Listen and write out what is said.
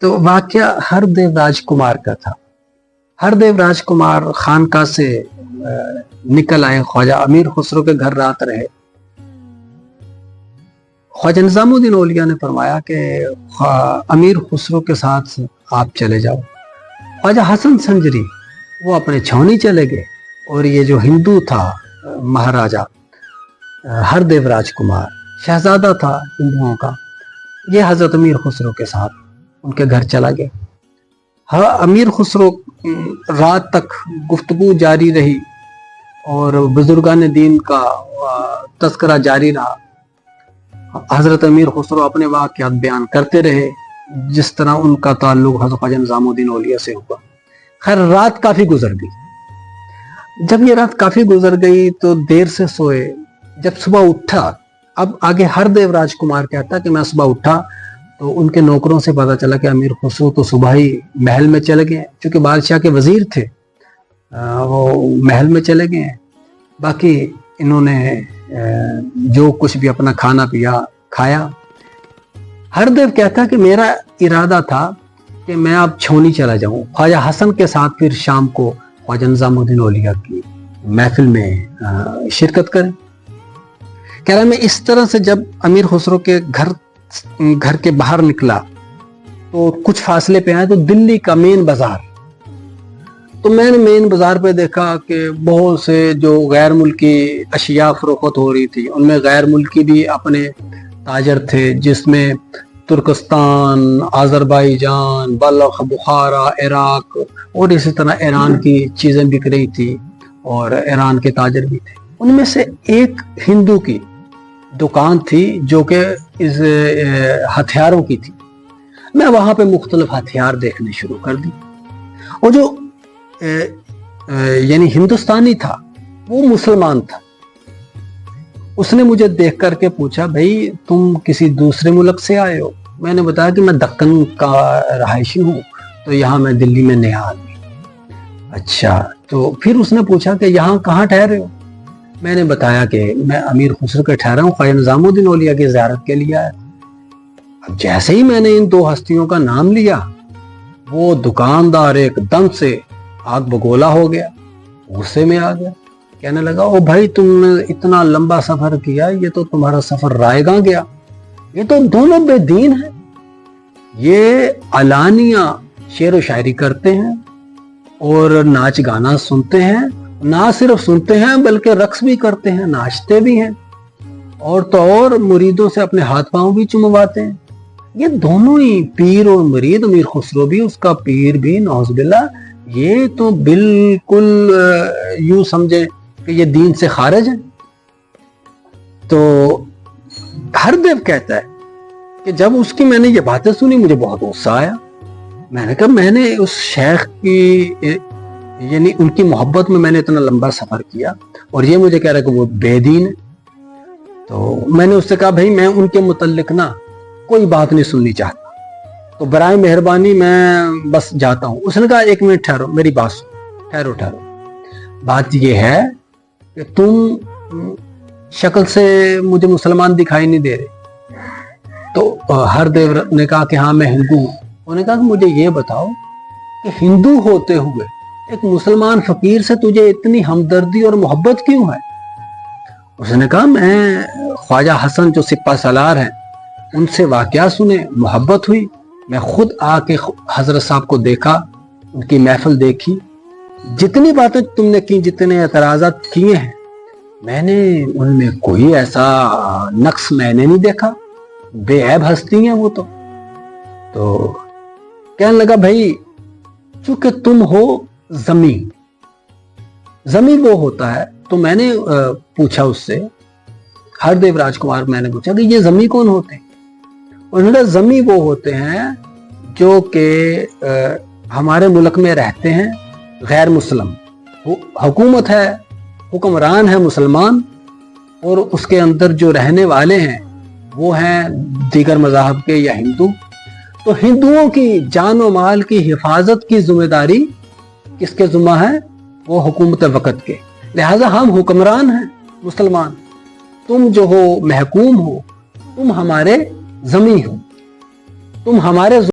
तो वाकया हरदेव राजकुमार का था। हरदेव राजकुमार खानका से निकल आए, ख्वाजा अमीर खुसरो के घर रात रहे। ख्वाजा निजामुद्दीन औलिया ने फरमाया कि अमीर खुसरो के साथ आप चले जाओ। ख्वाजा हसन संजरी वो अपने छावनी चले गए, और ये जो हिंदू था महाराजा हरदेव राजकुमार, शहजादा था हिंदुओं का, ये हजरत अमीर खुसरो के साथ उनके घर चला गया। हाँ, अमीर खुसरो रात तक गुफ्तगू जारी रही और बुजुर्गान दीन का तस्करा जारी रहा। हजरत अमीर खुसरो अपने वाक़यात बयान करते रहे, जिस तरह उनका ताल्लुक हज़रत ख्वाजा निज़ामुद्दीन औलिया से हुआ। खैर, रात काफी गुजर गई। जब ये रात काफी गुजर गई तो देर से सोए। जब सुबह उठा, अब आगे हरदेव राजकुमार कहता कि मैं सुबह उठा तो उनके नौकरों से पता चला कि अमीर खुसरो तो सुबह ही महल में चले गए, क्योंकि बादशाह के वजीर थे, वो महल में चले गए। बाकी इन्होंने जो कुछ भी अपना खाना पिया खाया। हरदेव कहता कि मेरा इरादा था कि मैं अब छावनी चला जाऊं, ख्वाजा हसन के साथ फिर शाम को ख्वाजा निजामुद्दीन औलिया की महफिल में शिरकत करें। कह रहा मैं इस तरह से जब अमीर खुसरो के घर के बाहर निकला तो कुछ फासले पे आया तो दिल्ली का मेन बाजार, तो मैंने मेन बाजार पे देखा कि बहुत से जो गैर मुल्की अशिया फरोख्त हो रही थी, उनमें गैर मुल्की भी अपने ताजर थे, जिसमें तुर्कस्तान, आज़रबाईजान, बल्ख, बुखारा, इराक और इसी तरह ईरान की चीज़ें बिक रही थी और ईरान के ताजर भी थे। उनमें से एक हिंदू की दुकान थी जो कि इस हथियारों की थी। मैं वहां पे मुख्तलिफ हथियार देखने शुरू कर दी, और जो यानी हिंदुस्तानी था वो मुसलमान था। उसने मुझे देख करके पूछा, भाई तुम किसी दूसरे मुल्क से आए हो? मैंने बताया कि मैं दक्कन का रहायशी हूँ, तो यहाँ मैं दिल्ली में नया आदमी। अच्छा, तो फिर उसने पूछा कि यहाँ कहाँ ठहरे हो? मैंने बताया कि मैं अमीर खुसरो के ठहरा हूँ, ख्वाजा निजामुद्दीन औलिया की ज़ियारत के लिए आया। अब जैसे ही मैंने इन दो हस्तियों का नाम लिया, वो दुकानदार एकदम से आग बगोला हो गया, गुस्से में आ गया। कहने लगा, ओ भाई तुमने इतना लंबा सफर किया, ये तो तुम्हारा सफर रायगा गया, ये तो दोनों बेदीन हैं। ये अलानिया शेर व शायरी करते हैं और नाच गाना सुनते हैं, ना सिर्फ सुनते हैं बल्कि रक्स भी करते हैं, नाचते भी हैं, और तो और मुरीदों से अपने हाथ पांव भी चुमवाते हैं। ये दोनों ही पीर और मुरीद, अमीर खुसरो भी, उसका पीर भी, नौज़ुबिल्लाह, ये तो बिल्कुल यूं समझे कि ये दीन से खारिज है। तो हरदेव कहता है कि जब उसकी मैंने ये बातें सुनी मुझे बहुत गुस्सा आया। मैंने कहा मैंने उस शेख की यानी उनकी मोहब्बत में मैंने इतना लंबा सफर किया और ये मुझे कह रहा है कि वो बेदीन है। तो मैंने उससे कहा, भाई मैं उनके मुतल्लिक ना कोई बात नहीं सुननी चाहता, तो बराए मेहरबानी मैं बस जाता हूँ। उसने कहा, एक मिनट ठहरो, मेरी बात सुनो, ठहरो ठहरो। बात ये है कि तुम शक्ल से मुझे मुसलमान दिखाई नहीं दे रहे। तो हरदेव ने कहा कि हाँ मैं हिंदू हूँ। उन्होंने कहा कि मुझे ये बताओ कि हिंदू होते हुए एक मुसलमान फकीर से तुझे इतनी हमदर्दी और मोहब्बत क्यों है? उसने कहा, मैं ख्वाजा हसन जो सिपा सलार हैं उनसे वाकया सुने, मोहब्बत हुई, मैं खुद आके हजरत साहब को देखा, उनकी महफिल देखी, जितनी बातें तुमने की, जितने एतराज़ात किए हैं, मैंने उनमें कोई ऐसा नक्स मैंने नहीं देखा, बेऐब हस्ती हैं वो तो कहने लगा, भाई चूंकि तुम हो जमी वो होता है। तो मैंने पूछा उससे, हरदेव राजकुमार, मैंने पूछा कि ये जमी कौन होते हैं? उन्होंने कहा, जमी वो होते हैं जो कि हमारे मुल्क में रहते हैं, गैर मुस्लिम, हुकूमत है, हुक्मरान है मुसलमान, और उसके अंदर जो रहने वाले हैं वो हैं दीगर मज़ाहब के या हिंदू। तो हिंदुओं की जान और माल की हिफाजत की जिम्मेदारी किसके जुम्मा है? वो हुकूमत वक़्त के। लिहाजा हम हुक्मरान हैं मुसलमान, तुम जो हो महकूम हो, तुम हमारे ज़मी हो, तुम हमारे